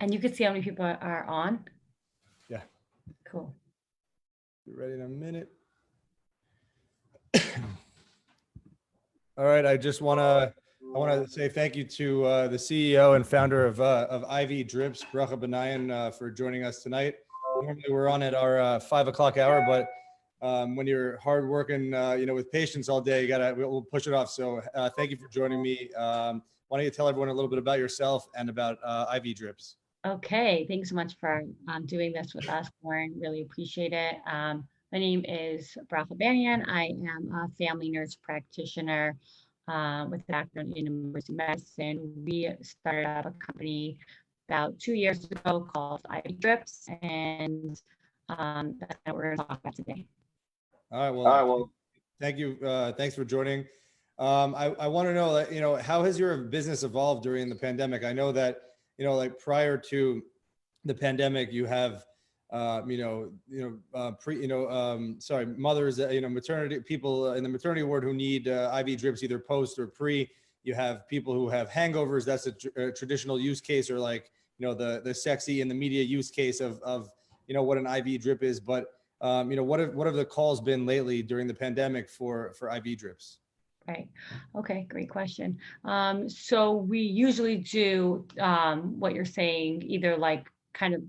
And you can see how many people are on? Yeah. Cool. Be ready in a minute. All right. I want to say thank you to the CEO and founder of IVDRIPS, Bracha Banayan, for joining us tonight. Normally we're on at our 5 o'clock hour, but when you're hard working, with patients all day, we'll push it off. So thank you for joining me. Why don't you tell everyone a little bit about yourself and about IVDRIPS? Okay, thanks so much for doing this with us, Warren. Really appreciate it. My name is Bracha Banayan. I am a family nurse practitioner with a background in emergency medicine. We started up a company about 2 years ago called IVDRIPS, and that's what we're going to talk about today. All right. Well, thank you. Thanks for joining. I want to know, how has your business evolved during the pandemic? I know that, like prior to the pandemic, you have, mothers, maternity people in the maternity ward who need IV drips, either post or pre. You have people who have hangovers. That's a traditional use case, or like, the sexy in the media use case of what an IV drip is. But what have the calls been lately during the pandemic for IV drips? Right. Okay. Great question. So we usually do what you're saying, either like kind of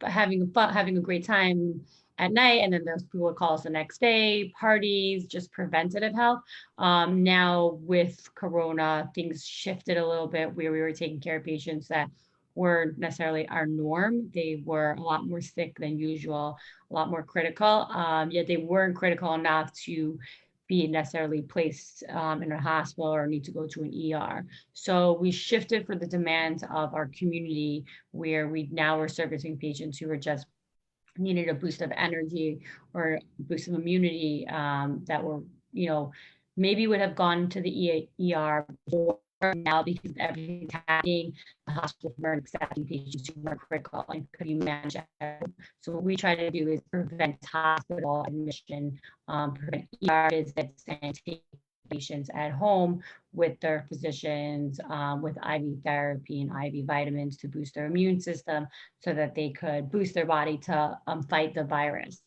having a great time at night, and then there's people who call us the next day, parties, just preventative health. Now with Corona, things shifted a little bit where we were taking care of patients that weren't necessarily our norm. They were a lot more sick than usual, a lot more critical. Yet they weren't critical enough to be necessarily placed in a hospital or need to go to an ER. So we shifted for the demands of our community, where we now are servicing patients who are just needed a boost of energy or a boost of immunity, that were, maybe would have gone to the ER before. Now, because everything's happening, the hospitals weren't accepting patients who were critical and could you manage that? So what we try to do is prevent hospital admission, prevent ER visits, and take patients at home with their physicians, with IV therapy and IV vitamins to boost their immune system so that they could boost their body to fight the virus.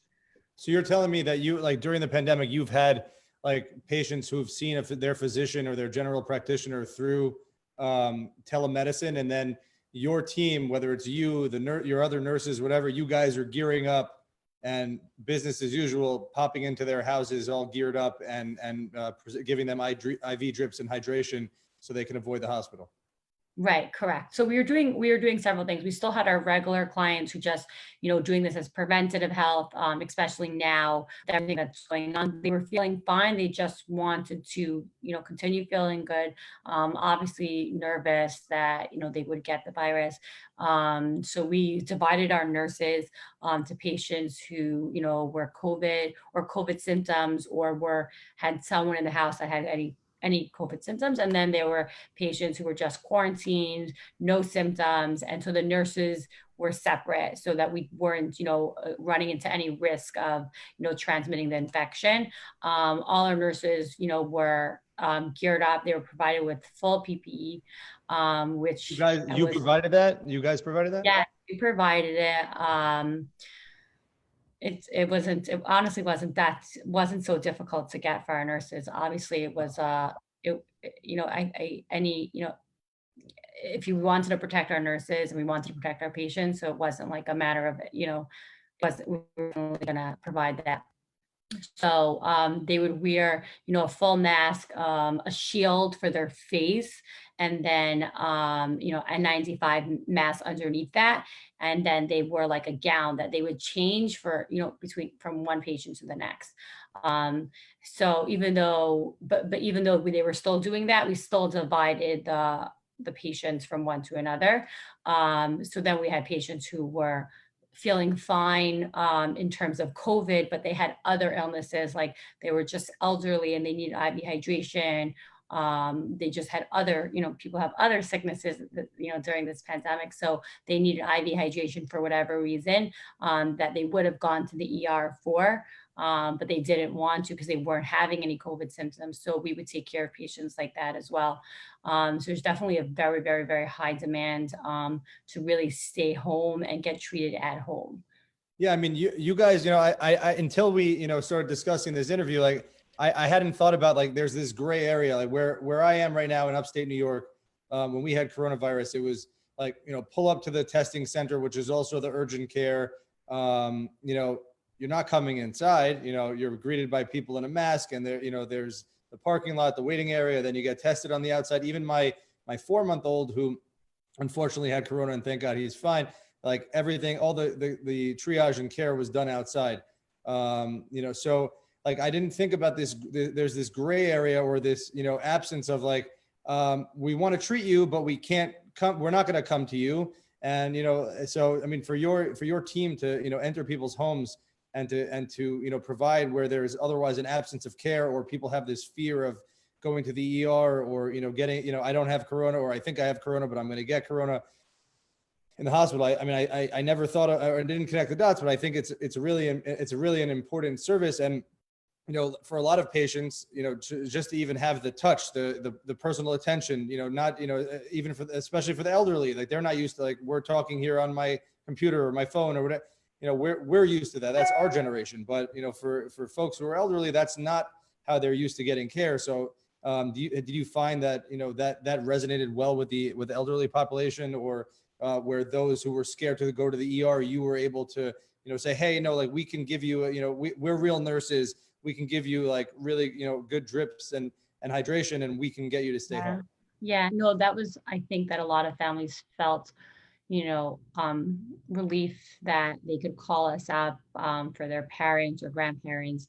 So you're telling me that during the pandemic, you've had like patients who've seen their physician or their general practitioner through telemedicine, and then your team, whether it's you, your other nurses, whatever, you guys are gearing up and business as usual, popping into their houses all geared up and giving them IV drips and hydration so they can avoid the hospital. Right, correct. So we were doing several things. We still had our regular clients who just, doing this as preventative health, especially now, everything that's going on. They were feeling fine. They just wanted to, continue feeling good. Obviously nervous that, they would get the virus. So we divided our nurses to patients who, were COVID or COVID symptoms, or had someone in the house that had any COVID symptoms. And then there were patients who were just quarantined, no symptoms. And so the nurses were separate so that we weren't, running into any risk of, transmitting the infection. All our nurses, were geared up. They were provided with full PPE, which you provided that? You guys provided that? Yeah, we provided it. It honestly wasn't so difficult to get for our nurses. Obviously it was, if you wanted to protect our nurses and we wanted to protect our patients, so it wasn't like a matter of, we were only gonna provide that. So they would wear, a full mask, a shield for their face, and then, N95 mask underneath that. And then they wore like a gown that they would change for, from one patient to the next. So even though they were still doing that, we still divided the patients from one to another. So then we had patients who were feeling fine in terms of COVID, but they had other illnesses, like they were just elderly and they needed IV hydration. They just had other, people have other sicknesses, during this pandemic. So they needed IV hydration for whatever reason, that they would have gone to the ER for. but they didn't want to because they weren't having any COVID symptoms. So we would take care of patients like that as well. So there's definitely a very, very, very high demand to really stay home and get treated at home. Yeah, I mean, you guys, I until we, started discussing this interview, like I hadn't thought about like there's this gray area, like where I am right now in upstate New York. When we had coronavirus, it was like, pull up to the testing center, which is also the urgent care. You're not coming inside, you're greeted by people in a mask, and there's the parking lot, the waiting area, then you get tested on the outside. Even my 4-month-old, who unfortunately had corona, and thank God he's fine, like everything, all the triage and care was done outside. So like I didn't think about this. There's this gray area, or this, absence of like, we want to treat you, but we can't come. We're not going to come to you. And so I mean, for your team to enter people's homes and to provide where there's otherwise an absence of care, or people have this fear of going to the ER, or getting, I don't have corona, or I think I have corona, but I'm going to get corona in the hospital. I never thought or didn't connect the dots, but I think it's really an important service. And for a lot of patients, just to even have the touch, the personal attention, not, even especially for the elderly, like they're not used to, like, we're talking here on my computer or my phone or whatever, we're used to that. That's our generation. But, for folks who are elderly, that's not how they're used to getting care. So did you find that, that resonated well with the elderly population, or where those who were scared to go to the ER, you were able to, say, hey, like we can give you, we're real nurses. We can give you like really, good drips and hydration, and we can get you to stay home. Yeah, no, that was, I think that a lot of families felt, relief that they could call us up for their parents or grandparents,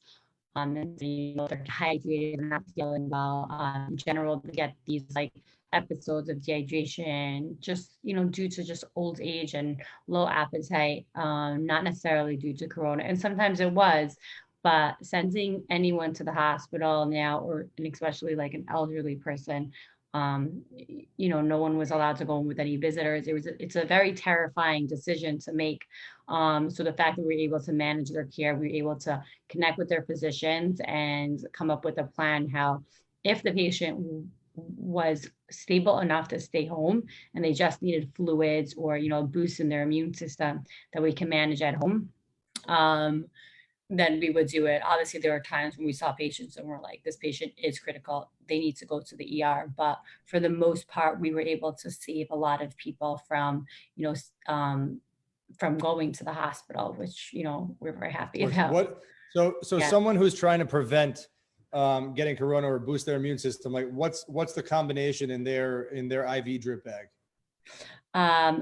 and they're hydrated and not feeling well. In general, to get these like episodes of dehydration, just due to just old age and low appetite, not necessarily due to corona. And sometimes it was, but sending anyone to the hospital now, or and especially like an elderly person, no one was allowed to go in with any visitors. It's a very terrifying decision to make. So the fact that we were able to manage their care, we were able to connect with their physicians and come up with a plan how, if the patient was stable enough to stay home and they just needed fluids or, a boost in their immune system, that we can manage at home. Then we would do it. Obviously, there are times when we saw patients and we're like, this patient is critical, they need to go to the ER. But for the most part, we were able to save a lot of people from, from going to the hospital, which, we're very happy about. So Yeah. someone who's trying to prevent getting corona or boost their immune system, like what's the combination in their IV drip bag?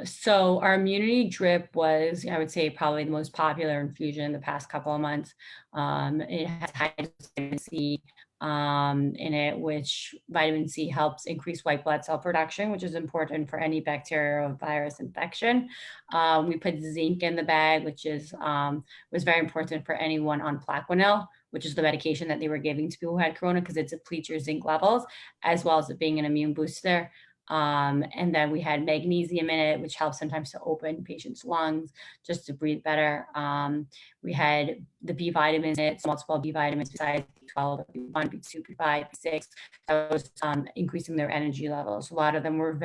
So our immunity drip was, I would say, probably the most popular infusion in the past couple of months. It has high vitamin C in it, which vitamin C helps increase white blood cell production, which is important for any bacterial or virus infection. We put zinc in the bag, which was very important for anyone on Plaquenil, which is the medication that they were giving to people who had corona, because it depletes your zinc levels, as well as it being an immune booster. And then we had magnesium in it, which helps sometimes to open patients' lungs just to breathe better. We had the B vitamins in it, multiple B vitamins besides B12, B1, B2, B5, B6. That was increasing their energy levels. A lot of them were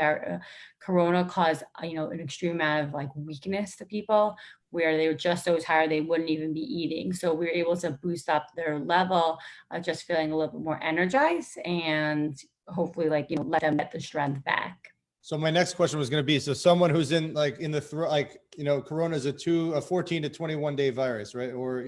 corona caused, an extreme amount of like weakness to people, where they were just so tired they wouldn't even be eating. So we were able to boost up their level of just feeling a little bit more energized, and hopefully let them get the strength back. So my next question was going to be, so someone who's in corona is a 14 to 21 day virus, right? Or,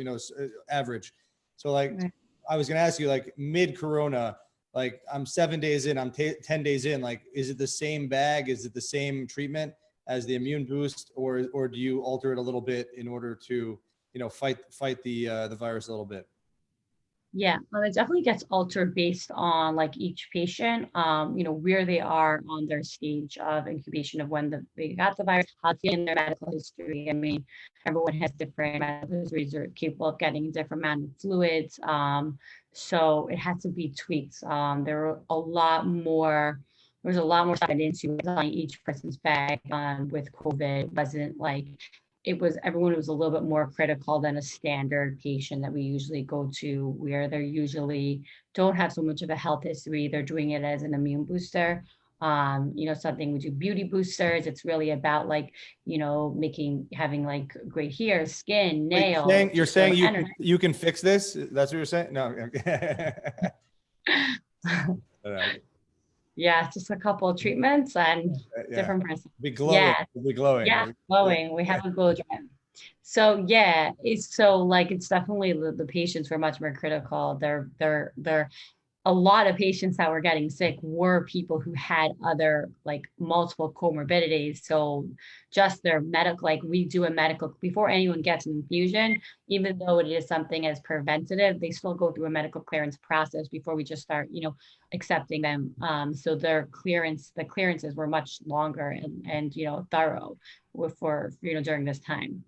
average. So like, right. I was going to ask you, like mid corona, like I'm 7 days in, I'm 10 days in, like, is it the same bag? Is it the same treatment as the immune boost, or do you alter it a little bit in order to, fight the virus a little bit? Yeah, it definitely gets altered based on like each patient, where they are on their stage of incubation of when they got the virus, how it's in their medical history. I mean, everyone has different medical histories, are capable of getting a different amount of fluids. So it had to be tweaked. There was a lot more stuff into on each person's bag with COVID. It wasn't like everyone was a little bit more critical than a standard patient that we usually go to, where they're usually don't have so much of a health history. They're doing it as an immune booster. Something we do beauty boosters. It's really about like, having like great hair, skin, Wait, nails, you're just their saying energy. you can fix this? That's what you're saying? No. Yeah, just a couple of treatments and Yeah. different person. Be glowing. Yeah, Be glowing. yeah, Yeah. glowing. We have a glow drip. So yeah, it's definitely the patients were much more critical. They're a lot of patients that were getting sick were people who had other like multiple comorbidities. So just their medical, like we do a medical before anyone gets an infusion, even though it is something as preventative, they still go through a medical clearance process before we just start, accepting them. So the clearances were much longer and thorough for during this time.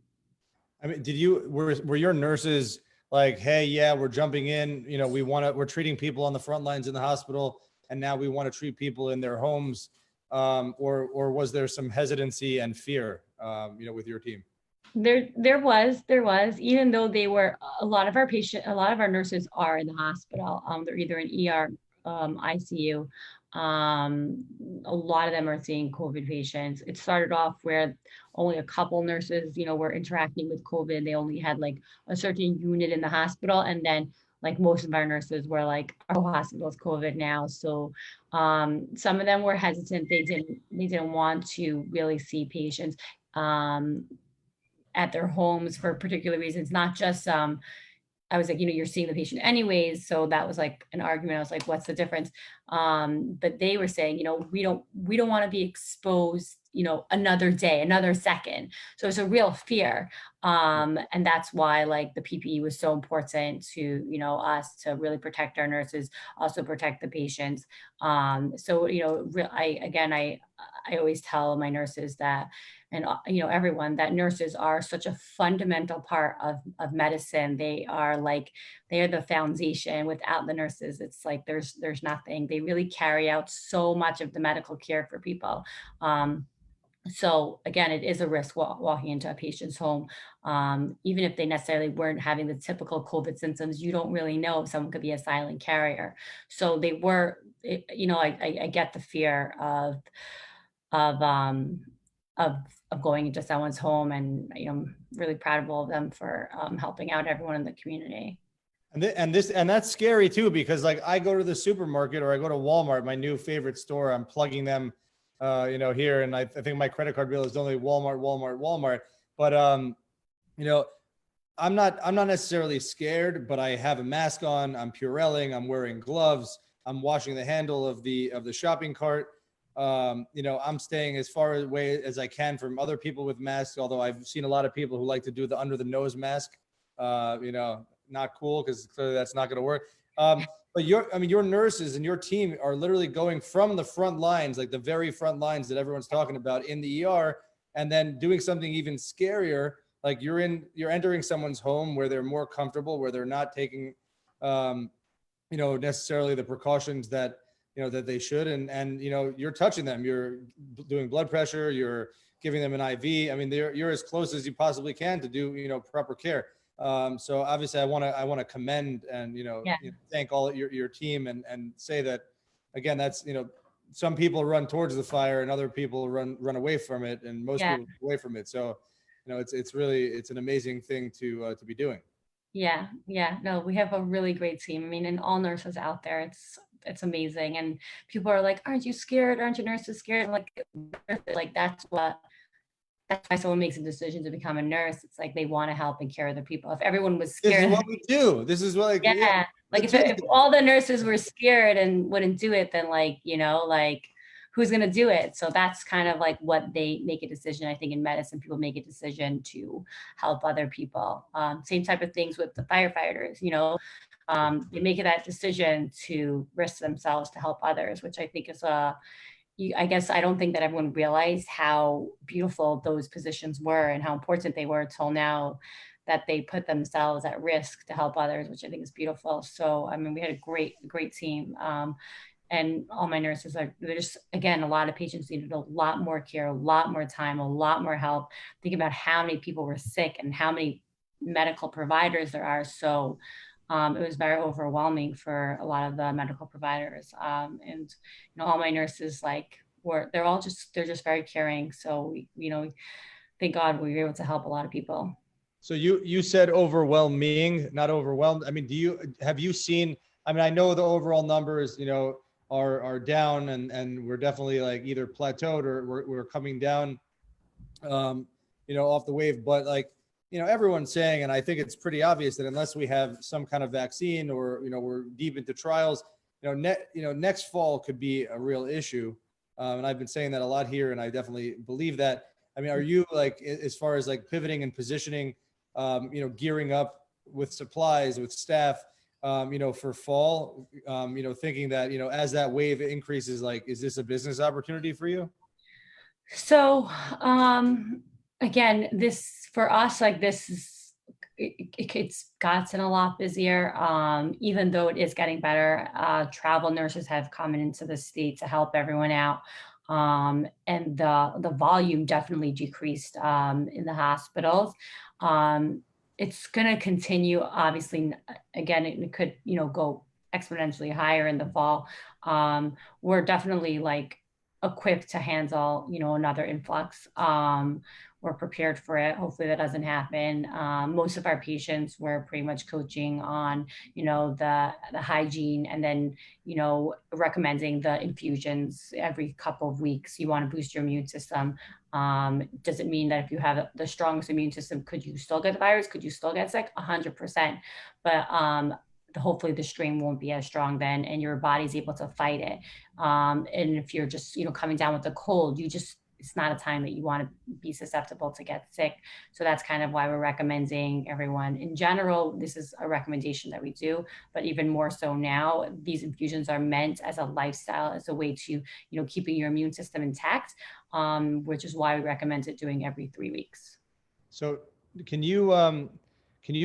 I mean, were your nurses like, hey, yeah, we're jumping in, we're treating people on the front lines in the hospital, and now we want to treat people in their homes, or was there some hesitancy and fear, with your team? There was, even though they were a lot of our nurses are in the hospital. They're either in ER, ICU. A lot of them are seeing COVID patients. It started off where only a couple nurses, were interacting with COVID. They only had like a certain unit in the hospital, and then like most of our nurses were like, our whole hospital is COVID now. So some of them were hesitant. They didn't want to really see patients. Um, at their homes for particular reasons, not just I was like, you're seeing the patient anyways. So that was like an argument. I was like, what's the difference? But they were saying, we don't want to be exposed, another day, another second. So it's a real fear. And that's why like the PPE was so important to, us to really protect our nurses, also protect the patients. So, I always tell my nurses that, and everyone, that nurses are such a fundamental part of medicine. They are the foundation. Without the nurses, it's like there's nothing. They really carry out so much of the medical care for people. So again, it is a risk walking into a patient's home. Even if they necessarily weren't having the typical COVID symptoms, you don't really know if someone could be a silent carrier. So they were, I get the fear of um of of going into someone's home, and I'm really proud of all of them for helping out everyone in the community. And that's scary too, because like I go to the supermarket or I go to Walmart, my new favorite store. I'm plugging them, here, and I think my credit card bill is only Walmart, Walmart, Walmart. But you know, I'm not necessarily scared, but I have a mask on. I'm Purelling. I'm wearing gloves. I'm washing the handle of the shopping cart. I'm staying as far away as I can from other people with masks. Although I've seen a lot of people who like to do the under the nose mask. Not cool, because clearly that's not going to work. But your nurses and your team are literally going from the front lines, like the very front lines that everyone's talking about in the ER, and then doing something even scarier. Like you're entering someone's home where they're more comfortable, where they're not taking, necessarily the precautions that that they should, and you're touching them, you're doing blood pressure, you're giving them an IV. I mean, you're as close as you possibly can to do proper care. So obviously, I want to commend and Yeah. thank all your team, and say that again. That's some people run towards the fire and other people run away from it, and most Yeah. people away from it. So it's an amazing thing to be doing. Yeah, yeah. No, we have a really great team. I mean, and all nurses out there, it's amazing. And people are like, "Aren't you scared? Aren't your nurses scared?" I'm like that's why someone makes a decision to become a nurse. It's like they want to help and care other people. If everyone was This is scared, what we do. This is what, like, yeah, like if all the nurses were scared and wouldn't do it, then like who's gonna do it? So that's kind of like what they make a decision. I think in medicine, people make a decision to help other people. Same type of things with the firefighters. They make that decision to risk themselves to help others, which I think is I guess I don't think that everyone realized how beautiful those positions were and how important they were until now, that they put themselves at risk to help others, which I think is beautiful. So, I mean, we had a great team. and all my nurses are, there's, again, a lot of patients needed a lot more care, a lot more time, a lot more help. Think about how many people were sick and how many medical providers there are. So it was very overwhelming for a lot of the medical providers. And all my nurses, like, they're just very caring. So thank God we were able to help a lot of people. So you said overwhelming, not overwhelmed. I mean, have you seen? I mean, I know the overall numbers, are down, and we're definitely like either plateaued or we're coming down, off the wave. But like, everyone's saying, and I think it's pretty obvious that unless we have some kind of vaccine or we're deep into trials, next fall could be a real issue. And I've been saying that a lot here, and I definitely believe that. I mean, are you like, as far as like pivoting and positioning, gearing up with supplies, with staff, for fall, thinking that, as that wave increases, like, is this a business opportunity for you? So, again, this for us, like this is, it's gotten a lot busier. Even though it is getting better, travel nurses have come into the state to help everyone out. And the volume definitely decreased in the hospitals. Um, it's going to continue. Obviously, again, it could, go exponentially higher in the fall. We're definitely like equipped to handle, another influx. We're prepared for it. Hopefully that doesn't happen. Most of our patients were pretty much coaching on, the hygiene, and then, recommending the infusions every couple of weeks. You want to boost your immune system. Does it mean that if you have the strongest immune system, could you still get the virus? Could you still get sick? 100%. But hopefully the strain won't be as strong then, and your body's able to fight it. And if you're just, coming down with a cold, it's not a time that you want to be susceptible to get sick. So that's kind of why we're recommending everyone in general. This is a recommendation that we do, but even more so now, these infusions are meant as a lifestyle, as a way to, keeping your immune system intact, which is why we recommend it doing every 3 weeks. So can you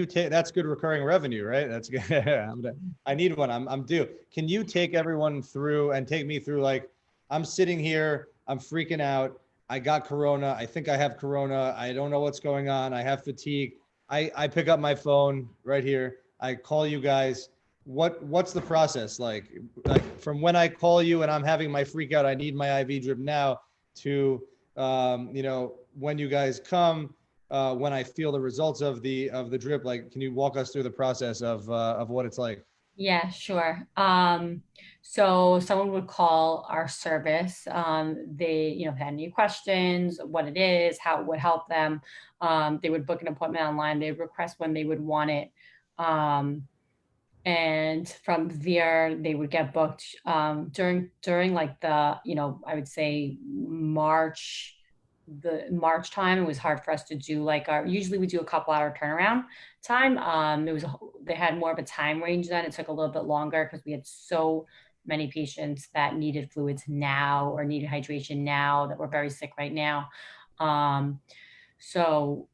take, that's good recurring revenue, right? That's good. I need one. I'm due. Can you take everyone through and take me through, like, I'm sitting here, I'm freaking out. I got Corona. I think I have Corona. I don't know what's going on. I have fatigue. I pick up my phone right here. I call you guys. What's the process like from when I call you and I'm having my freak out, I need my IV drip now, to, when you guys come, when I feel the results of the drip? Like, can you walk us through the process of what it's like? Yeah, sure. So someone would call our service. They, had any questions, what it is, how it would help them. They would book an appointment online. They'd request when they would want it. And from there, they would get booked during like the, I would say the March time. It was hard for us to do like usually we do a couple hour turnaround time. They had more of a time range then. It took a little bit longer because we had so many patients that needed fluids now or needed hydration now, that were very sick right now. So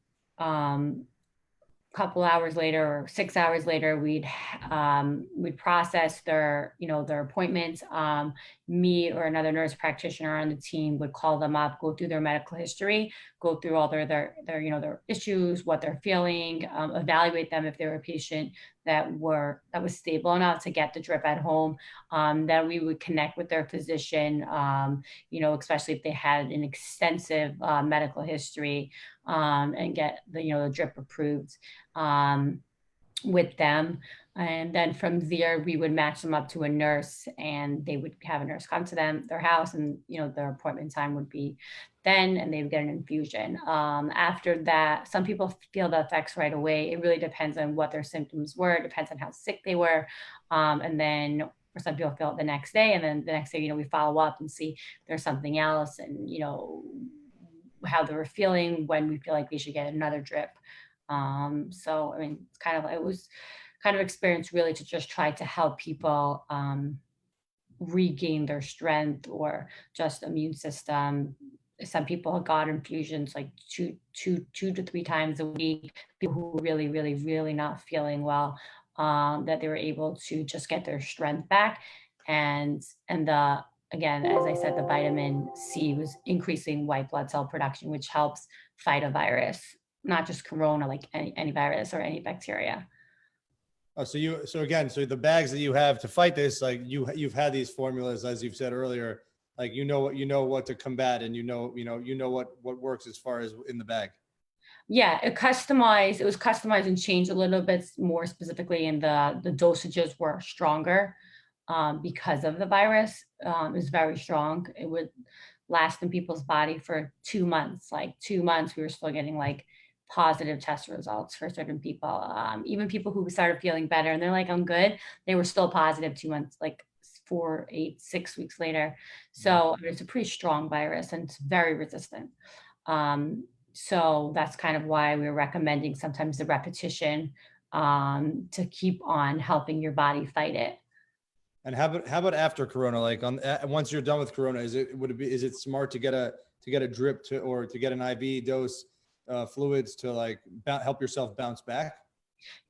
couple hours later or 6 hours later, we'd process their appointments. Me or another nurse practitioner on the team would call them up, go through their medical history, go through all their issues, what they're feeling, evaluate them if they were a patient that was stable enough to get the drip at home. Then we would connect with their physician, especially if they had an extensive medical history, and get the drip approved with them. And then from there, we would match them up to a nurse, and they would have a nurse come to their house, and their appointment time would be then, and they would get an infusion. After that, some people feel the effects right away. It really depends on what their symptoms were. It depends on how sick they were. And then for some people feel it the next day, and then the next day, we follow up and see if there's something else, and how they were feeling, when we feel like we should get another drip. So I mean, it was kind of experience really to just try to help people regain their strength or just immune system. Some people got infusions like two to three times a week. People who were really, really, really not feeling well, that they were able to just get their strength back. and the again, as I said, the vitamin C was increasing white blood cell production, which helps fight a virus, not just corona, like any virus or any bacteria. Oh, so again, so the bags that you have to fight this, like you've had these formulas, as you've said earlier, like you know what to combat, and you know what works as far as in the bag. Yeah, it was customized and changed a little bit more specifically, and the dosages were stronger because of the virus. It was very strong. It would last in people's body for 2 months. Like 2 months, we were still getting like positive test results for certain people. Even people who started feeling better and they're like, I'm good, they were still positive 2 months, like 4, 8, 6 weeks later. So it's a pretty strong virus and it's very resistant. Um, so that's kind of why we're recommending sometimes the repetition to keep on helping your body fight it. And how about after Corona? Like once you're done with Corona, is it smart to get a drip or to get an IV dose fluids to like help yourself bounce back?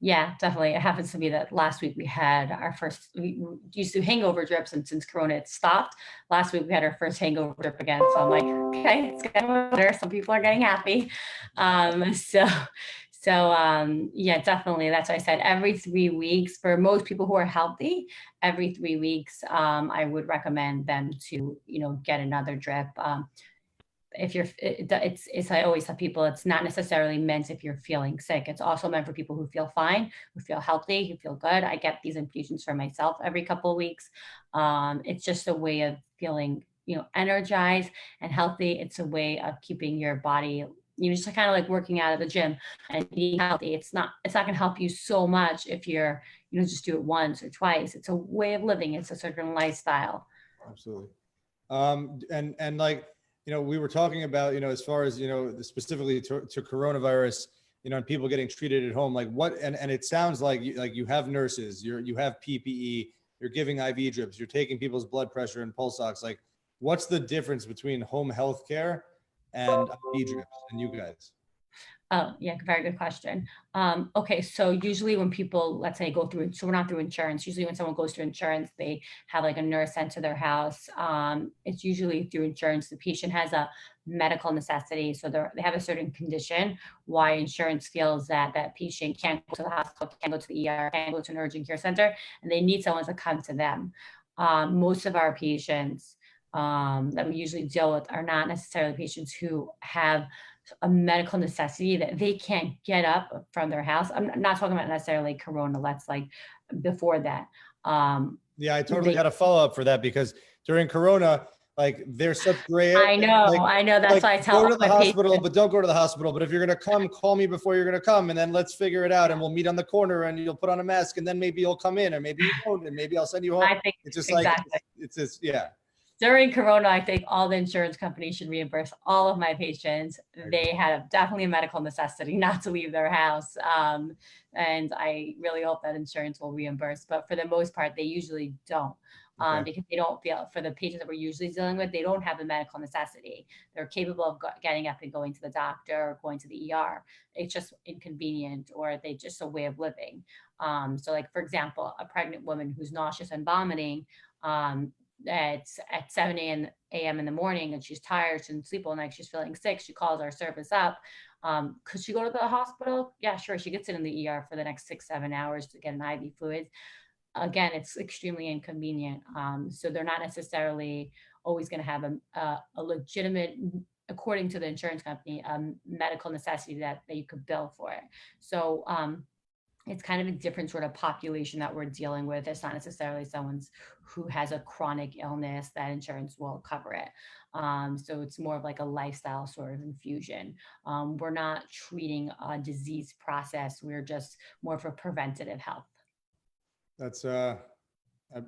Yeah, definitely. It happens to be that last week we had our first, we used to hangover drips, and since Corona it stopped, last week we had our first hangover drip again. So I'm like, okay, it's getting better. Some people are getting happy. Yeah, definitely. That's why I said every 3 weeks for most people who are healthy, every 3 weeks, I would recommend them to, get another drip. If you're it's I always tell people it's not necessarily meant if you're feeling sick. It's also meant for people who feel fine, who feel healthy, who feel good. I get these infusions for myself every couple of weeks. It's just a way of feeling, energized and healthy. It's a way of keeping your body, just kind of like working out at the gym and eating healthy. It's not going to help you so much if you're, just do it once or twice. It's a way of living. It's a certain lifestyle. Absolutely. And like, we were talking about, as far as, specifically to coronavirus, and people getting treated at home, like and it sounds like you have nurses, you have PPE, you're giving IV drips, you're taking people's blood pressure and pulse ox. Like, what's the difference between home health care and IV drips and you guys? Oh, yeah, very good question. Okay, so usually when people, let's say, go through, so we're not through insurance. Usually when someone goes through insurance, they have like a nurse sent to their house. It's usually through insurance. The patient has a medical necessity, so they have a certain condition why insurance feels that that patient can't go to the hospital, can't go to the ER, can't go to an urgent care center, and they need someone to come to them. Most of our patients that we usually deal with are not necessarily patients who have a medical necessity that they can't get up from their house. I'm not talking about necessarily corona. That's like before that. Yeah, I totally had a follow up for that because during Corona, like there's such gray area. I know. That's why I tell go to the my hospital, patients. but don't go to the hospital. But if you're gonna come, call me before you're gonna come, and then let's figure it out. And we'll meet on the corner, and you'll put on a mask, and then maybe you'll come in, or maybe you won't, and maybe I'll send you home. I think It's just like exactly. it's just yeah. During Corona, I think all the insurance companies should reimburse all of my patients. They had definitely a medical necessity not to leave their house. And I really hope that insurance will reimburse. But for the most part, they usually don't. Okay. Because they don't feel, for the patients that we're usually dealing with, they don't have a medical necessity. They're capable of getting up and going to the doctor or going to the ER. It's just inconvenient, or they just a way of living. So like, for example, a pregnant woman who's nauseous and vomiting, at 7 a.m. in the morning, and she's tired, she didn't sleep all night, she's feeling sick, she calls our service up. Could she go to the hospital? Yeah, sure. She gets it in the ER for the next 6-7 hours to get an IV fluid. Again, it's extremely inconvenient. So they're not necessarily always going to have a legitimate, according to the insurance company, medical necessity that you could bill for it. So it's kind of a different sort of population that we're dealing with. It's not necessarily someone's who has a chronic illness that insurance will cover it. So it's more of like a lifestyle sort of infusion. We're not treating a disease process. We're just more for preventative health. That's a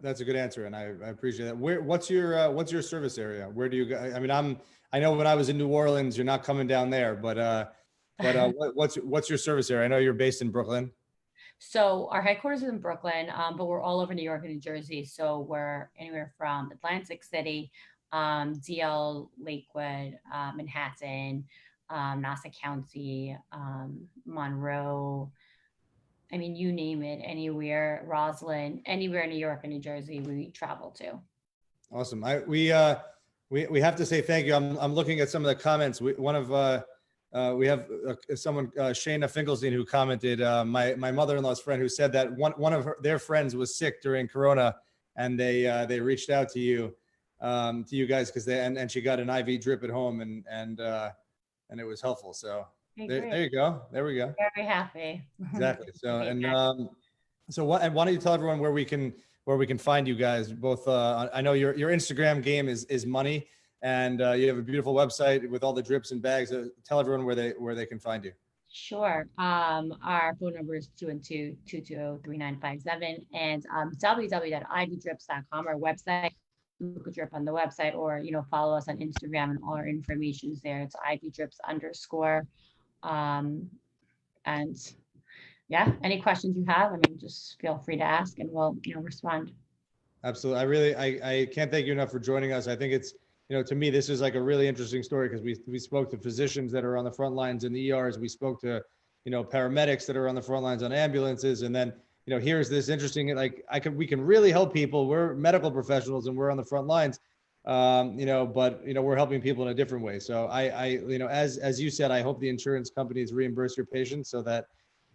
good answer, and I appreciate that. What's your service area? Where do you go? I mean, I know when I was in New Orleans, you're not coming down there, but what's your service area? I know you're based in Brooklyn. So our headquarters is in Brooklyn, but we're all over New York and New Jersey. So we're anywhere from Atlantic City, DL, Lakewood, Manhattan, Nassau County, Monroe, I mean, you name it, anywhere, Roslyn, anywhere in New York and New Jersey, we travel to. Awesome. We have to say thank you. I'm looking at some of the comments. We have someone, Shayna Finkelstein, who commented, my mother-in-law's friend, who said that one of their friends was sick during Corona, and they reached out to you guys because and she got an IV drip at home, and it was helpful. So there you go. There we go. Very happy. Exactly. So why don't you tell everyone where we can find you guys? Both I know your Instagram game is money, and you have a beautiful website with all the drips and bags. Tell everyone where they can find you. Sure. Our phone number is 212-220-3957, and www.ivdrips.com, our website. Look a drip on the website, or follow us on Instagram, and all our information is there. It's ivdrips_. And yeah, any questions you have, I mean, just feel free to ask, and we'll respond. Absolutely. I can't thank you enough for joining us. I think it's, to me, this is like a really interesting story, because we spoke to physicians that are on the front lines in the ERs. We spoke to, paramedics that are on the front lines on ambulances. And then, here's this interesting, we can really help people. We're medical professionals and we're on the front lines, but we're helping people in a different way. So as you said, I hope the insurance companies reimburse your patients so that,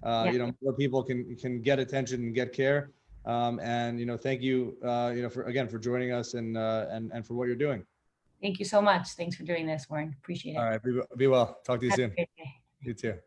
more people can get attention and get care. Thank you, for joining us and for what you're doing. Thank you so much. Thanks for doing this, Warren. Appreciate it. All right. Be well. Talk to you soon. Have a great day. You too.